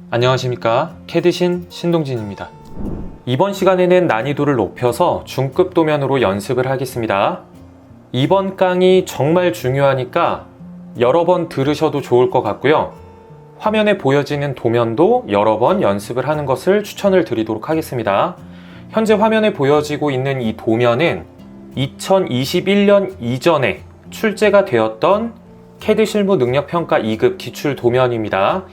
안녕하십니까, 캐드신 신동진입니다. 이번 시간에는 난이도를 높여서 중급 도면으로 연습을 하겠습니다. 이번 강의 정말 중요하니까 여러 번 들으셔도 좋을 것 같고요. 화면에 보여지는 도면도 여러 번 연습을 하는 것을 추천을 드리도록 하겠습니다. 현재 화면에 보여지고 있는 이 도면은 2021년 이전에 출제가 되었던 캐드 실무 능력평가 2급 기출 도면입니다.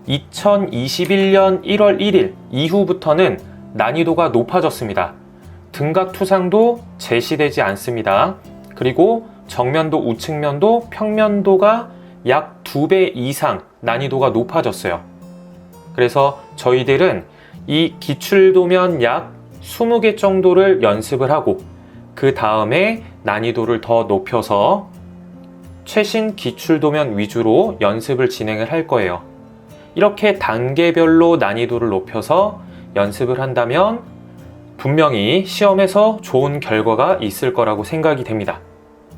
2021년 1월 1일 이후부터는 난이도가 높아졌습니다. 등각 투상도 제시되지 않습니다. 그리고 정면도 우측면도 평면도가 약 2배 이상 난이도가 높아졌어요. 그래서 저희들은 이 기출도면 약 20개 정도를 연습을 하고 그 다음에 난이도를 더 높여서 최신 기출도면 위주로 연습을 진행을 할 거예요. 이렇게 단계별로 난이도를 높여서 연습을 한다면 분명히 시험에서 좋은 결과가 있을 거라고 생각이 됩니다.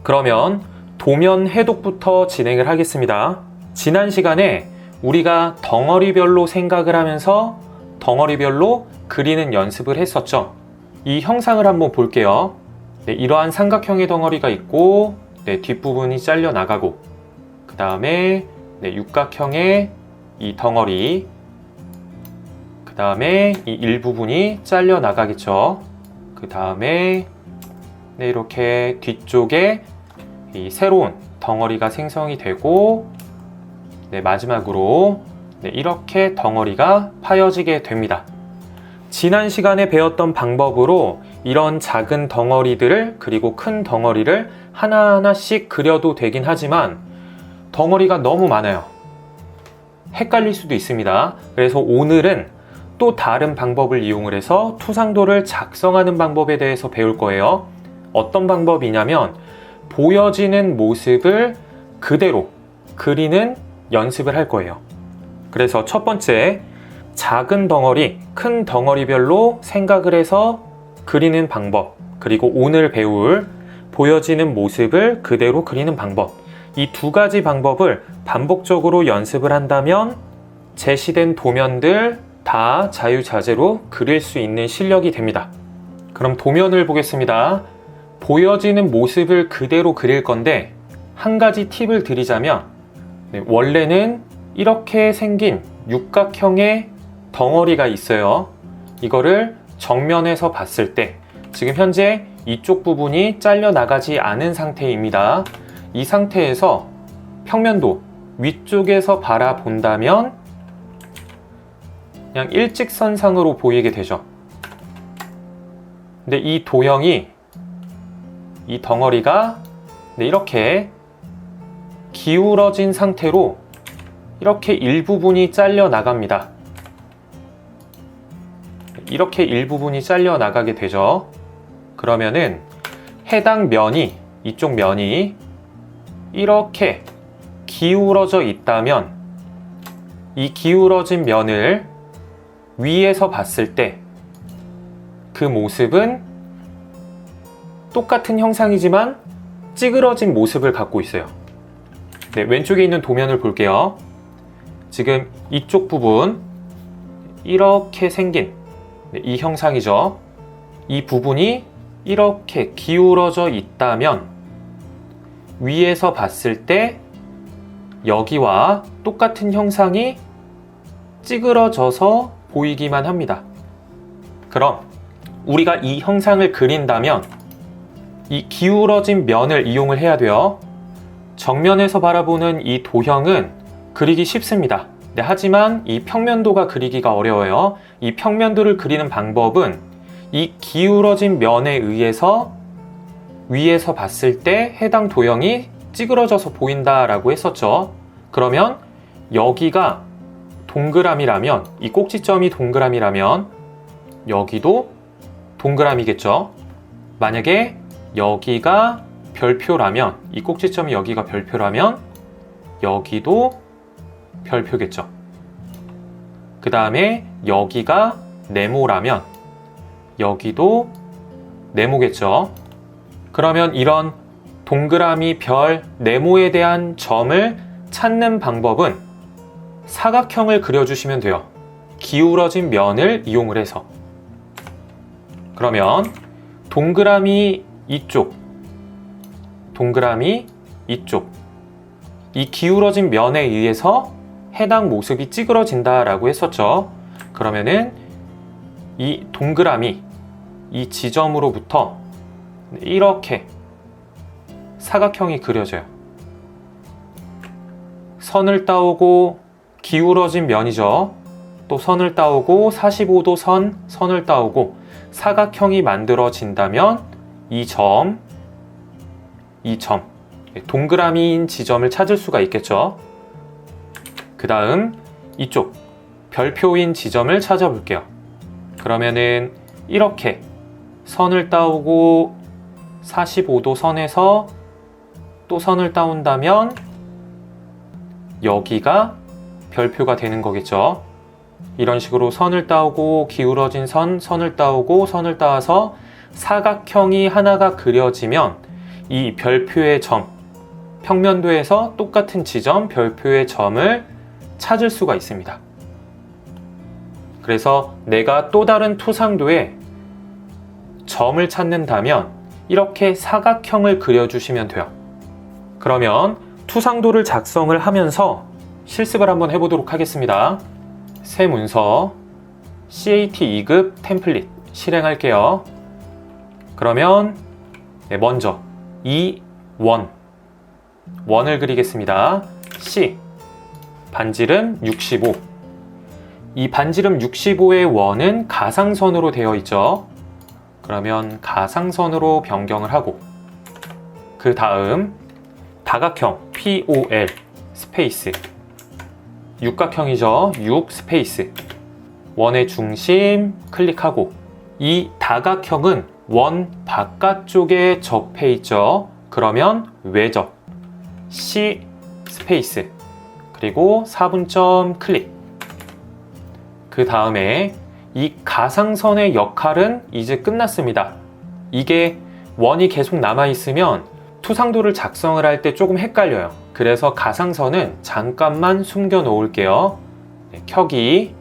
그러면 도면 해독부터 진행을 하겠습니다. 지난 시간에 우리가 덩어리별로 생각을 하면서 덩어리별로 그리는 연습을 했었죠. 이 형상을 한번 볼게요. 이러한 삼각형의 덩어리가 있고 뒷부분이 잘려 나가고 그 다음에 육각형의 이 덩어리, 그 다음에 이 일부분이 잘려 나가겠죠. 그 다음에 이렇게 뒤쪽에 이 새로운 덩어리가 생성이 되고 마지막으로 이렇게 덩어리가 파여지게 됩니다. 지난 시간에 배웠던 방법으로 이런 작은 덩어리들을 그리고 큰 덩어리를 하나하나씩 그려도 되긴 하지만 덩어리가 너무 많아요. 헷갈릴 수도 있습니다. 그래서 오늘은 또 다른 방법을 이용을 해서 투상도를 작성하는 방법에 대해서 배울 거예요. 어떤 방법이냐면 보여지는 모습을 그대로 그리는 연습을 할 거예요. 그래서 첫 번째, 작은 덩어리, 큰 덩어리별로 생각을 해서 그리는 방법, 그리고 오늘 배울 보여지는 모습을 그대로 그리는 방법, 이 두 가지 방법을 반복적으로 연습을 한다면 제시된 도면들 다 자유자재로 그릴 수 있는 실력이 됩니다. 그럼 도면을 보겠습니다. 보여지는 모습을 그대로 그릴 건데 한 가지 팁을 드리자면 원래는 이렇게 생긴 육각형의 덩어리가 있어요. 이거를 정면에서 봤을 때 지금 현재 이쪽 부분이 잘려 나가지 않은 상태입니다. 이 상태에서 평면도 위쪽에서 바라본다면 그냥 일직선상으로 보이게 되죠. 근데 이 도형이, 이 덩어리가 이렇게 기울어진 상태로 이렇게 일부분이 잘려 나갑니다. 이렇게 일부분이 잘려 나가게 되죠. 그러면은 해당 면이, 이쪽 면이 이렇게 기울어져 있다면 이 기울어진 면을 위에서 봤을 때 그 모습은 똑같은 형상이지만 찌그러진 모습을 갖고 있어요. 왼쪽에 있는 도면을 볼게요. 지금 이쪽 부분 이렇게 생긴 이 형상이죠. 이 부분이 이렇게 기울어져 있다면 위에서 봤을 때 여기와 똑같은 형상이 찌그러져서 보이기만 합니다. 그럼 우리가 이 형상을 그린다면 이 기울어진 면을 이용을 해야 돼요. 정면에서 바라보는 이 도형은 그리기 쉽습니다. 하지만 이 평면도가 그리기가 어려워요. 이 평면도를 그리는 방법은 이 기울어진 면에 의해서 위에서 봤을 때 해당 도형이 찌그러져서 보인다라고 했었죠. 그러면 여기가 동그라미라면, 이 꼭지점이 동그라미라면 여기도 동그라미겠죠. 만약에 여기가 별표라면, 이 꼭지점이 여기가 별표라면 여기도 별표겠죠. 그 다음에 여기가 네모라면 여기도 네모겠죠. 그러면 이런 동그라미, 별, 네모에 대한 점을 찾는 방법은 사각형을 그려주시면 돼요. 기울어진 면을 이용을 해서. 그러면 동그라미 이쪽, 동그라미 이쪽, 이 기울어진 면에 의해서 해당 모습이 찌그러진다라고 했었죠. 그러면은 이 동그라미, 이 지점으로부터 이렇게 사각형이 그려져요. 선을 따오고 기울어진 면이죠. 또 선을 따오고 45도 선을 따오고 사각형이 만들어진다면 이 점, 동그라미인 지점을 찾을 수가 있겠죠. 그 다음 이쪽 별표인 지점을 찾아볼게요. 그러면은 이렇게 선을 따오고 45도 선에서 또 선을 따온다면 여기가 별표가 되는 거겠죠. 이런 식으로 선을 따오고 기울어진 선을 따오고 선을 따와서 사각형이 하나가 그려지면 이 별표의 점, 평면도에서 똑같은 지점, 별표의 점을 찾을 수가 있습니다. 그래서 내가 또 다른 토상도에 점을 찾는다면 이렇게 사각형을 그려주시면 돼요. 그러면 투상도를 작성을 하면서 실습을 한번 해보도록 하겠습니다. 새 문서 CAT 2급 템플릿 실행할게요. 그러면 먼저 이 원을 그리겠습니다. C 반지름 65. 이 반지름 65의 원은 가상선으로 되어 있죠. 그러면 가상선으로 변경을 하고 그 다음 다각형 POL 스페이스 육각형이죠. 6 스페이스 원의 중심 클릭하고 이 다각형은 원 바깥쪽에 접해 있죠. 그러면 외접 C 스페이스 그리고 4분점 클릭. 그 다음에 이 가상선의 역할은 이제 끝났습니다. 이게 원이 계속 남아있으면 투상도를 작성을 할 때 조금 헷갈려요. 그래서 가상선은 잠깐만 숨겨 놓을게요. 켜기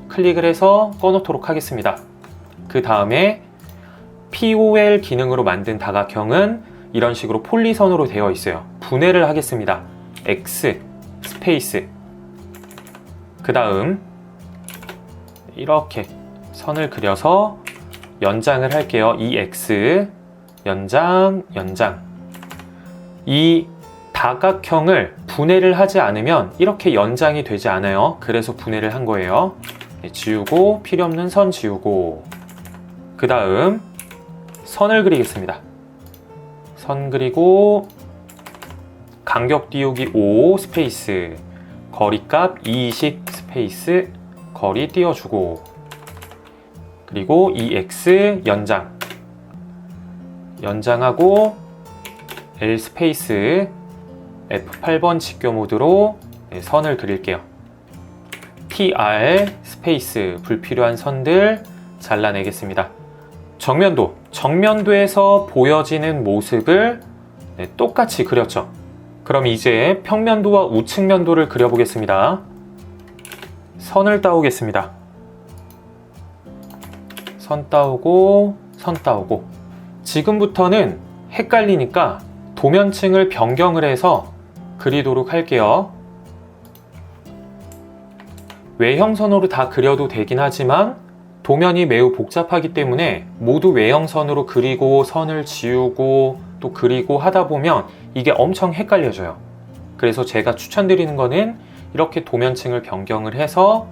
클릭을 해서 꺼놓도록 하겠습니다. 그 다음에 POL 기능으로 만든 다각형은 이런 식으로 폴리선으로 되어 있어요. 분해를 하겠습니다. X 스페이스 그 다음 이렇게 선을 그려서 연장을 할게요. 이 X 연장 이 다각형을 분해를 하지 않으면 이렇게 연장이 되지 않아요. 그래서 분해를 한 거예요. 지우고 필요 없는 선 지우고 그 다음 선을 그리겠습니다. 선 그리고 간격 띄우기 5 스페이스 거리값 20 스페이스 거리 띄워주고 그리고 이 X 연장하고 L 스페이스 F8번 직교 모드로 선을 그릴게요. TR 스페이스 불필요한 선들 잘라내겠습니다. 정면도에서 보여지는 모습을 똑같이 그렸죠. 그럼 이제 평면도와 우측면도를 그려보겠습니다. 선을 따오겠습니다. 선 따오고 지금부터는 헷갈리니까 도면층을 변경을 해서 그리도록 할게요. 외형선으로 다 그려도 되긴 하지만 도면이 매우 복잡하기 때문에 모두 외형선으로 그리고 선을 지우고 또 그리고 하다 보면 이게 엄청 헷갈려져요. 그래서 제가 추천드리는 거는 이렇게 도면층을 변경을 해서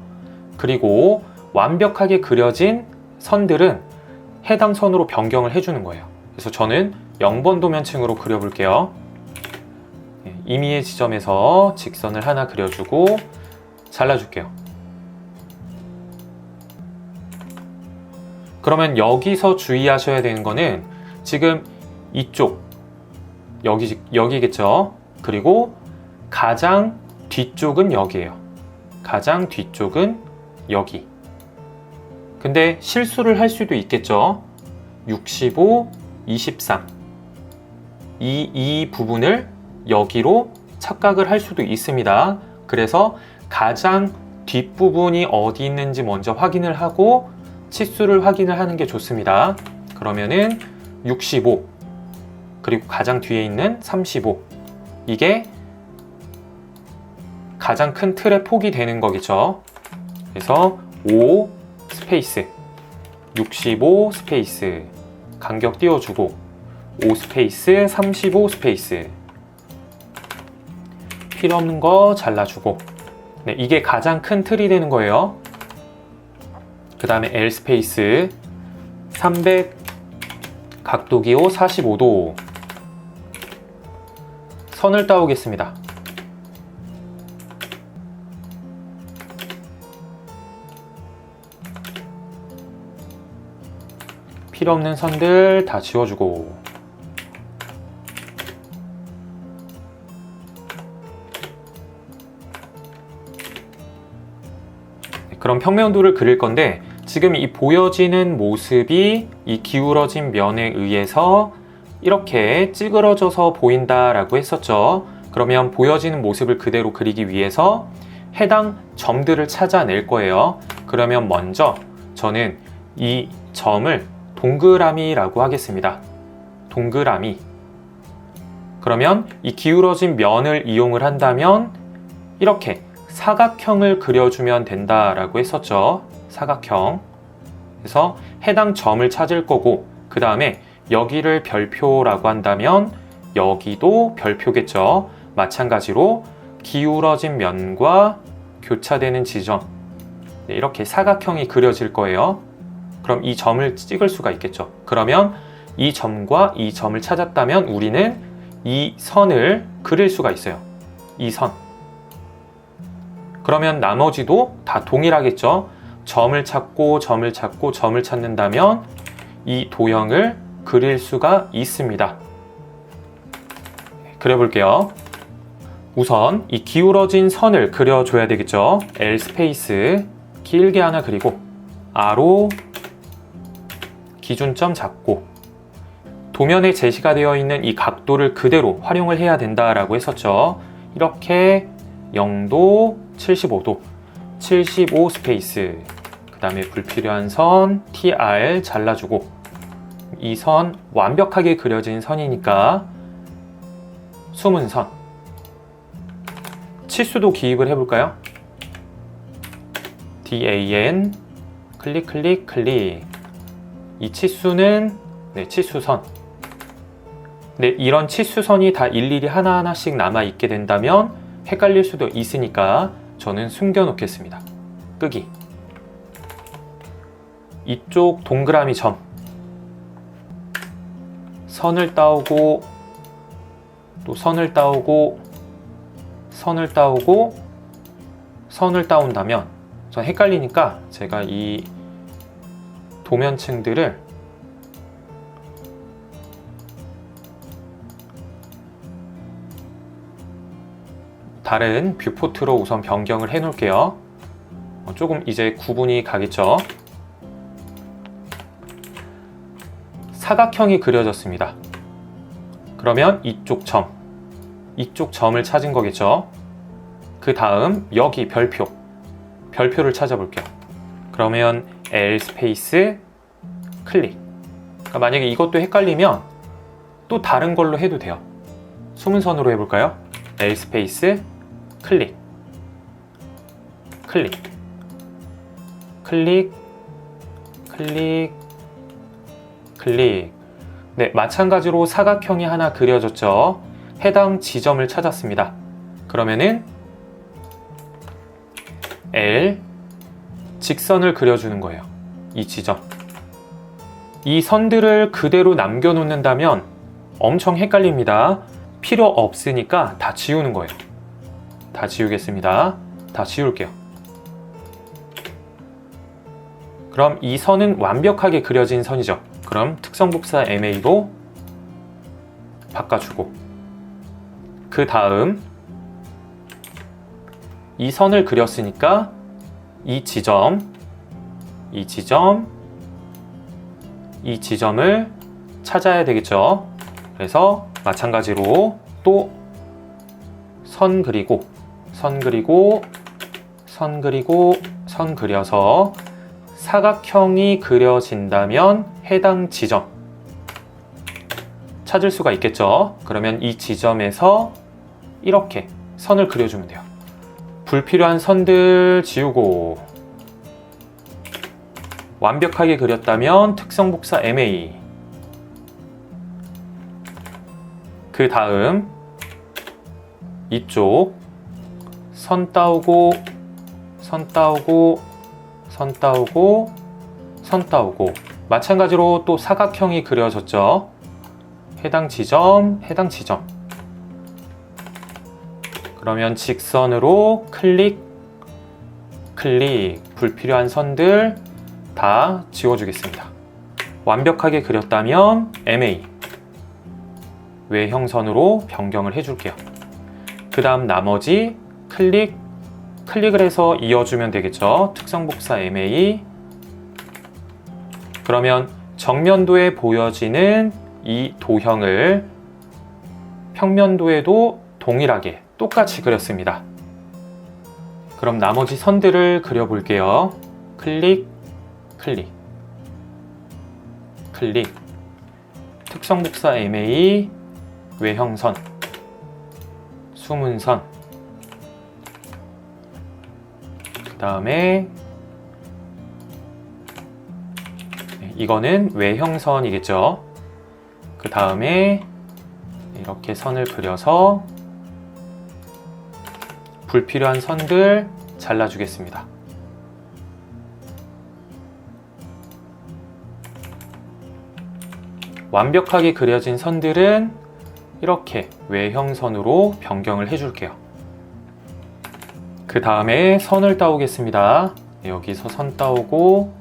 그리고 완벽하게 그려진 선들은 해당 선으로 변경을 해주는 거예요. 그래서 저는 0번 도면층으로 그려볼게요. 임의의 지점에서 직선을 하나 그려주고 잘라줄게요. 그러면 여기서 주의하셔야 되는 거는 지금 이쪽 여기겠죠. 그리고 가장 뒤쪽은 여기예요. 가장 뒤쪽은 여기. 근데 실수를 할 수도 있겠죠. 65, 23 이 부분을 여기로 착각을 할 수도 있습니다. 그래서 가장 뒷부분이 어디 있는지 먼저 확인을 하고 치수를 확인을 하는 게 좋습니다. 그러면은 65 그리고 가장 뒤에 있는 35 이게 가장 큰 틀의 폭이 되는 거겠죠. 그래서 5 스페이스 65 스페이스 간격 띄워주고 5 스페이스 35 스페이스 필요 없는 거 잘라주고 네, 이게 가장 큰 틀이 되는 거예요. 그 다음에 L 스페이스 300 각도 기호 45도 선을 따오겠습니다. 필요 없는 선들 다 지워주고 그럼 평면도를 그릴 건데 지금 이 보여지는 모습이 이 기울어진 면에 의해서 이렇게 찌그러져서 보인다라고 했었죠. 그러면 보여지는 모습을 그대로 그리기 위해서 해당 점들을 찾아낼 거예요. 그러면 먼저 저는 이 점을 동그라미라고 하겠습니다. 동그라미. 그러면 이 기울어진 면을 이용을 한다면 이렇게 사각형을 그려주면 된다라고 했었죠. 사각형. 그래서 해당 점을 찾을 거고 그 다음에 여기를 별표라고 한다면 여기도 별표겠죠. 마찬가지로 기울어진 면과 교차되는 지점 네, 이렇게 사각형이 그려질 거예요. 그럼 이 점을 찍을 수가 있겠죠. 그러면 이 점과 이 점을 찾았다면 우리는 이 선을 그릴 수가 있어요. 이 선. 그러면 나머지도 다 동일하겠죠. 점을 찾고 점을 찾고 점을 찾는다면 이 도형을 그릴 수가 있습니다. 그려볼게요. 우선 이 기울어진 선을 그려줘야 되겠죠. L 스페이스 길게 하나 그리고 R로 기준점 잡고 도면에 제시가 되어 있는 이 각도를 그대로 활용을 해야 된다라고 했었죠. 이렇게 0도, 75도, 75 스페이스 그 다음에 불필요한 선 TR 잘라주고 이 선 완벽하게 그려진 선이니까 숨은 선 치수도 기입을 해볼까요? DAN 클릭 클릭 클릭 이 치수는 네, 치수선 네, 이런 치수선이 다 일일이 하나하나씩 남아있게 된다면 헷갈릴 수도 있으니까 저는 숨겨놓겠습니다. 끄기 이쪽 동그라미 점 선을 따오고 또 선을 따오고 선을 따오고 선을 따온다면 전 헷갈리니까 제가 이 도면층들을 다른 뷰포트로 우선 변경을 해 놓을게요. 조금 이제 구분이 가겠죠. 사각형이 그려졌습니다. 그러면 이쪽 점을 찾은 거겠죠. 그 다음 여기 별표를 찾아볼게요. 그러면 L 스페이스 클릭. 그러니까 만약에 이것도 헷갈리면 또 다른 걸로 해도 돼요. 숨은 선으로 해볼까요? L 스페이스 클릭 클릭 클릭 클릭 클릭 네, 마찬가지로 사각형이 하나 그려졌죠. 해당 지점을 찾았습니다. 그러면은 L 직선을 그려주는 거예요. 이 지점. 이 선들을 그대로 남겨놓는다면 엄청 헷갈립니다. 필요 없으니까 다 지우는 거예요. 다 지우겠습니다. 다 지울게요. 그럼 이 선은 완벽하게 그려진 선이죠. 그럼 특성복사 MA로 바꿔주고 그 다음 이 선을 그렸으니까 이 지점을 찾아야 되겠죠. 그래서 마찬가지로 또 선 그리고 선 그리고 선 그려서 사각형이 그려진다면 해당 지점 찾을 수가 있겠죠. 그러면 이 지점에서 이렇게 선을 그려주면 돼요. 불필요한 선들 지우고, 완벽하게 그렸다면 특성복사 MA, 그 다음 이쪽 선 따오고 선 따오고 선 따오고 선 따오고, 마찬가지로 또 사각형이 그려졌죠. 해당 지점, 해당 지점. 그러면 직선으로 클릭, 클릭, 불필요한 선들 다 지워주겠습니다. 완벽하게 그렸다면 MA, 외형선으로 변경을 해줄게요. 그 다음 나머지 클릭, 클릭을 해서 이어주면 되겠죠. 특성복사 MA. 그러면 정면도에 보여지는 이 도형을 평면도에도 동일하게 똑같이 그렸습니다. 그럼 나머지 선들을 그려볼게요. 클릭, 클릭, 클릭, 특성복사 MA, 외형선, 숨은선, 그 다음에 이거는 외형선이겠죠. 그 다음에 이렇게 선을 그려서 불필요한 선들 잘라주겠습니다. 완벽하게 그려진 선들은 이렇게 외형선으로 변경을 해줄게요. 그 다음에 선을 따오겠습니다. 여기서 선 따오고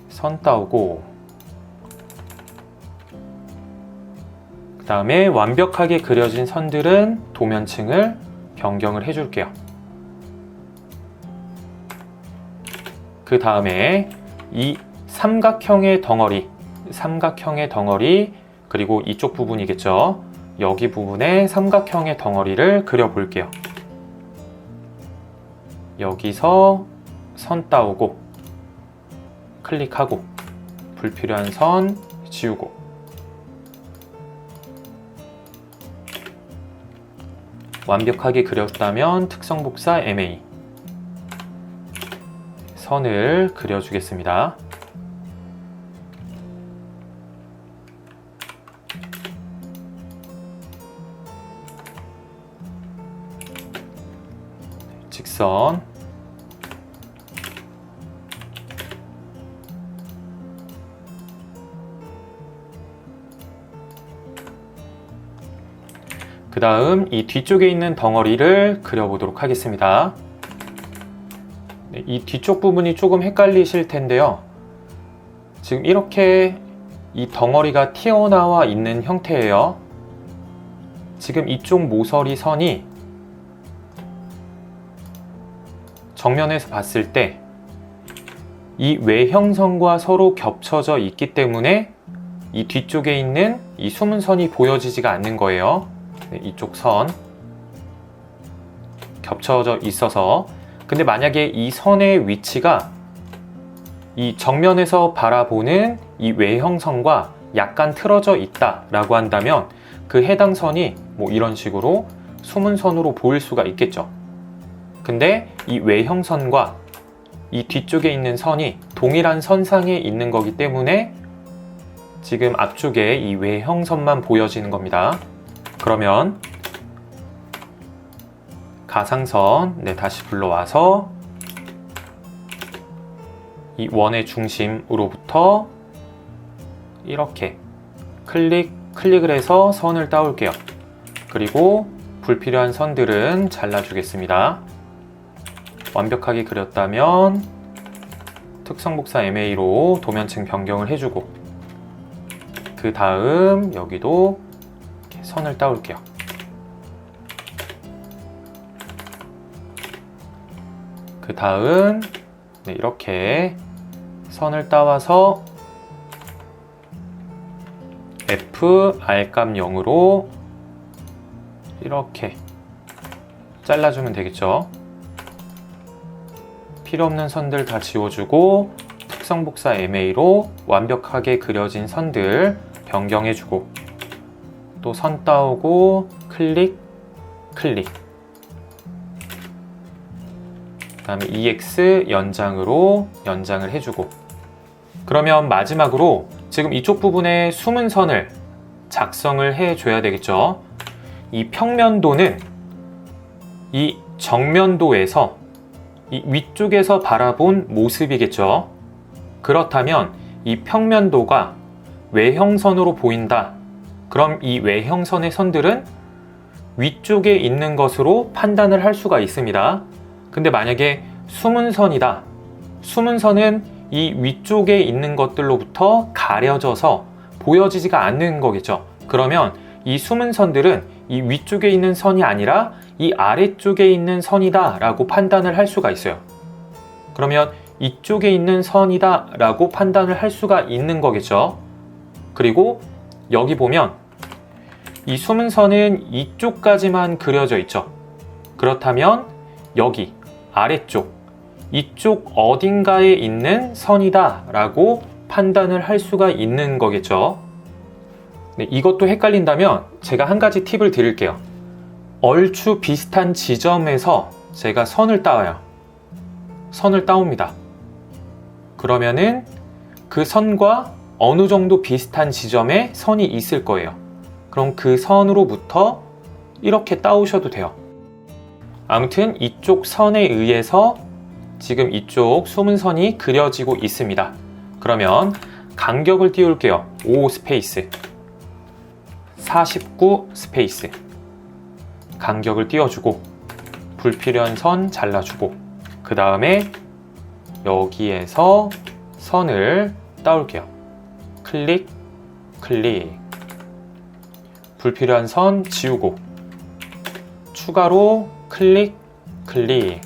선 따오고, 그 다음에 완벽하게 그려진 선들은 도면층을 변경을 해줄게요. 그 다음에 이 삼각형의 덩어리, 그리고 이쪽 부분이겠죠. 여기 부분에 삼각형의 덩어리를 그려볼게요. 여기서 선 따오고 클릭하고 불필요한 선 지우고, 완벽하게 그렸다면 특성복사 MA, 선을 그려주겠습니다. 직선, 그 다음 이 뒤쪽에 있는 덩어리를 그려보도록 하겠습니다. 이 뒤쪽 부분이 조금 헷갈리실 텐데요. 지금 이렇게 이 덩어리가 튀어나와 있는 형태예요. 지금 이쪽 모서리 선이 정면에서 봤을 때 이 외형선과 서로 겹쳐져 있기 때문에 이 뒤쪽에 있는 이 숨은 선이 보여지지가 않는 거예요. 이쪽 선 겹쳐져 있어서. 근데 만약에 이 선의 위치가 이 정면에서 바라보는 이 외형선과 약간 틀어져 있다 라고 한다면 그 해당 선이 뭐 이런 식으로 숨은 선으로 보일 수가 있겠죠. 근데 이 외형선과 이 뒤쪽에 있는 선이 동일한 선상에 있는 거기 때문에 지금 앞쪽에 이 외형선만 보여지는 겁니다. 그러면 가상선 다시 불러와서 이 원의 중심으로부터 이렇게 클릭을 해서 선을 따올게요. 그리고 불필요한 선들은 잘라주겠습니다. 완벽하게 그렸다면 특성복사 MA로 도면층 변경을 해주고, 그 다음 여기도 이렇게 선을 따올게요. 그 다음 이렇게 선을 따와서 F R값 0으로 이렇게 잘라주면 되겠죠. 필요 없는 선들 다 지워주고 특성 복사 MA로 완벽하게 그려진 선들 변경해주고 또 선 따오고 클릭, 클릭. 그 다음에 EX 연장으로 연장을 해주고 그러면 마지막으로 지금 이쪽 부분에 숨은 선을 작성을 해줘야 되겠죠. 이 평면도는 이 정면도에서 이 위쪽에서 바라본 모습이겠죠. 그렇다면 이 평면도가 외형선으로 보인다. 그럼 이 외형선의 선들은 위쪽에 있는 것으로 판단을 할 수가 있습니다. 근데 만약에 숨은 선이다. 숨은 선은 이 위쪽에 있는 것들로부터 가려져서 보여지지가 않는 거겠죠. 그러면 이 숨은 선들은 이 위쪽에 있는 선이 아니라 이 아래쪽에 있는 선이다 라고 판단을 할 수가 있어요. 그러면 이쪽에 있는 선이다 라고 판단을 할 수가 있는 거겠죠. 그리고 여기 보면 이 숨은 선은 이쪽까지만 그려져 있죠. 그렇다면 여기 아래쪽 이쪽 어딘가에 있는 선이다 라고 판단을 할 수가 있는 거겠죠. 네, 이것도 헷갈린다면 제가 한 가지 팁을 드릴게요. 얼추 비슷한 지점에서 제가 선을 따와요. 선을 따옵니다. 그러면은 그 선과 어느 정도 비슷한 지점에 선이 있을 거예요. 그럼 그 선으로부터 이렇게 따오셔도 돼요. 아무튼 이쪽 선에 의해서 지금 이쪽 숨은 선이 그려지고 있습니다. 그러면 간격을 띄울게요. 5 스페이스 49 스페이스 간격을 띄워주고 불필요한 선 잘라주고 그 다음에 여기에서 선을 따올게요. 클릭, 클릭. 불필요한 선 지우고 추가로 클릭, 클릭.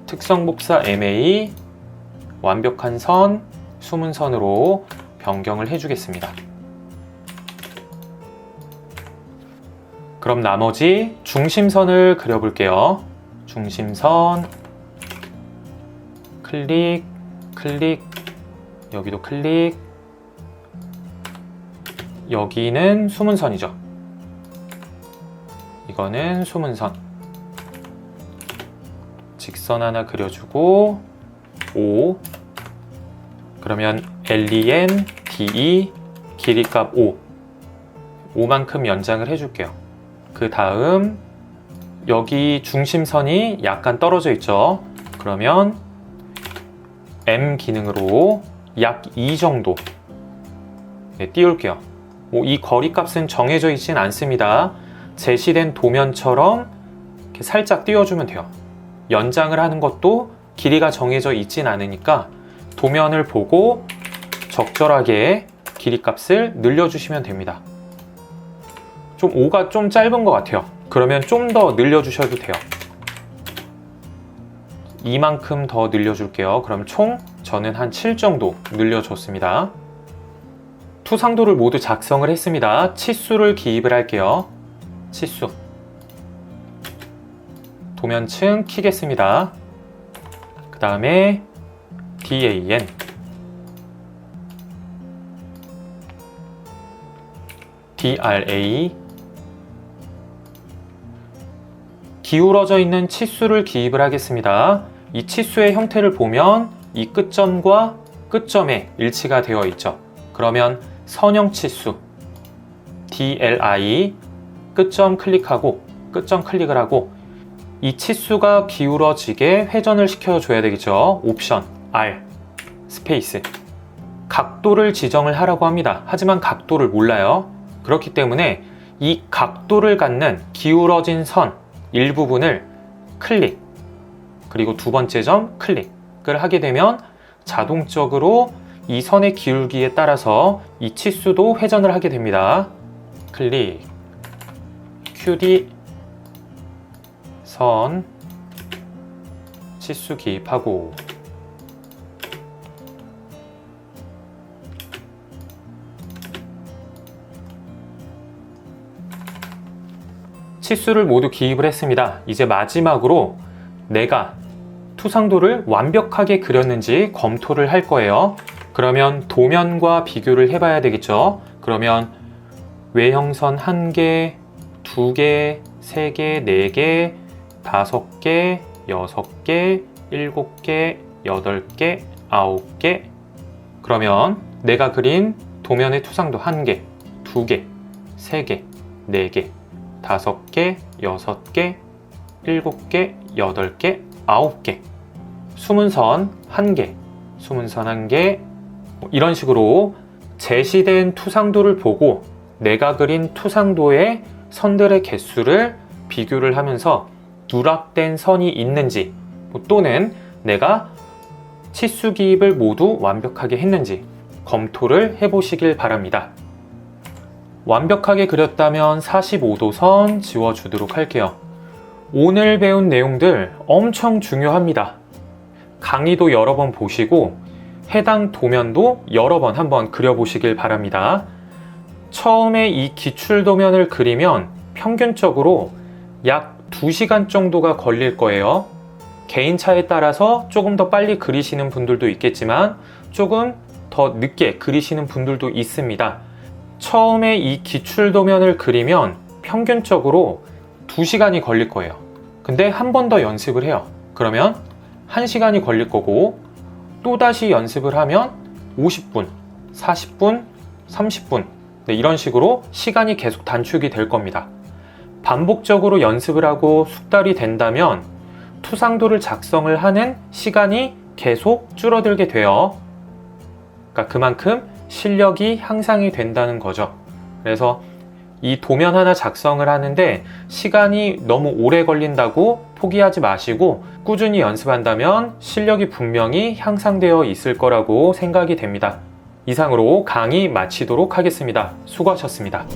특성 복사 MA 완벽한 선, 숨은 선으로 변경을 해주겠습니다. 그럼 나머지 중심선을 그려볼게요. 중심선 클릭, 클릭. 여기도 클릭. 여기는 숨은 선이죠. 이거는 숨은 선. 직선 하나 그려주고 5. 그러면 LEN, DE 길이값 5. 5만큼 연장을 해줄게요. 그 다음 여기 중심선이 약간 떨어져 있죠. 그러면 M 기능으로 약 2 정도 띄울게요. 이 거리값은 정해져 있진 않습니다. 제시된 도면처럼 이렇게 살짝 띄워주면 돼요. 연장을 하는 것도 길이가 정해져 있진 않으니까 도면을 보고 적절하게 길이값을 늘려주시면 됩니다. 좀 5가 좀 짧은 것 같아요. 그러면 좀 더 늘려주셔도 돼요. 이만큼 더 늘려줄게요. 그럼 총 저는 한 7 정도 늘려줬습니다. 투상도를 모두 작성을 했습니다. 치수를 기입을 할게요. 치수. 도면층 키겠습니다. 그 다음에 DAN. DRA. 기울어져 있는 치수를 기입을 하겠습니다. 이 치수의 형태를 보면 이 끝점과 끝점에 일치가 되어 있죠. 그러면 선형 치수 DLI 끝점 클릭하고 끝점 클릭을 하고 이 치수가 기울어지게 회전을 시켜줘야 되겠죠. 옵션 R 스페이스. 각도를 지정을 하라고 합니다. 하지만 각도를 몰라요. 그렇기 때문에 이 각도를 갖는 기울어진 선 일부분을 클릭 그리고 두 번째 점 클릭을 하게 되면 자동적으로 이 선의 기울기에 따라서 이 치수도 회전을 하게 됩니다. 클릭 QD 선 치수 기입하고 치수를 모두 기입을 했습니다. 이제 마지막으로 내가 투상도를 완벽하게 그렸는지 검토를 할 거예요. 그러면 도면과 비교를 해봐야 되겠죠. 그러면 외형선 1개, 2개, 3개, 4개, 5개, 6개, 7개, 8개, 9개. 그러면 내가 그린 도면의 투상도 1개, 2개, 3개, 4개, 5개, 6개, 7개, 8개, 9개. 숨은선 1개, 숨은선 1개. 이런 식으로 제시된 투상도를 보고 내가 그린 투상도의 선들의 개수를 비교를 하면서 누락된 선이 있는지 또는 내가 치수 기입을 모두 완벽하게 했는지 검토를 해보시길 바랍니다. 완벽하게 그렸다면 45도 선 지워주도록 할게요. 오늘 배운 내용들 엄청 중요합니다. 강의도 여러 번 보시고 해당 도면도 여러 번 한번 그려보시길 바랍니다. 처음에 이 기출 도면을 그리면 평균적으로 약 2시간 정도가 걸릴 거예요. 개인차에 따라서 조금 더 빨리 그리시는 분들도 있겠지만 조금 더 늦게 그리시는 분들도 있습니다. 처음에 이 기출 도면을 그리면 평균적으로 2시간이 걸릴 거예요. 근데 한 번 더 연습을 해요. 그러면 1시간이 걸릴 거고 또다시 연습을 하면 50분, 40분, 30분 이런 식으로 시간이 계속 단축이 될 겁니다. 반복적으로 연습을 하고 숙달이 된다면 투상도를 작성을 하는 시간이 계속 줄어들게 돼요. 그러니까 그만큼 실력이 향상이 된다는 거죠. 그래서 이 도면 하나 작성을 하는데 시간이 너무 오래 걸린다고 포기하지 마시고 꾸준히 연습한다면 실력이 분명히 향상되어 있을 거라고 생각이 됩니다. 이상으로 강의 마치도록 하겠습니다. 수고하셨습니다.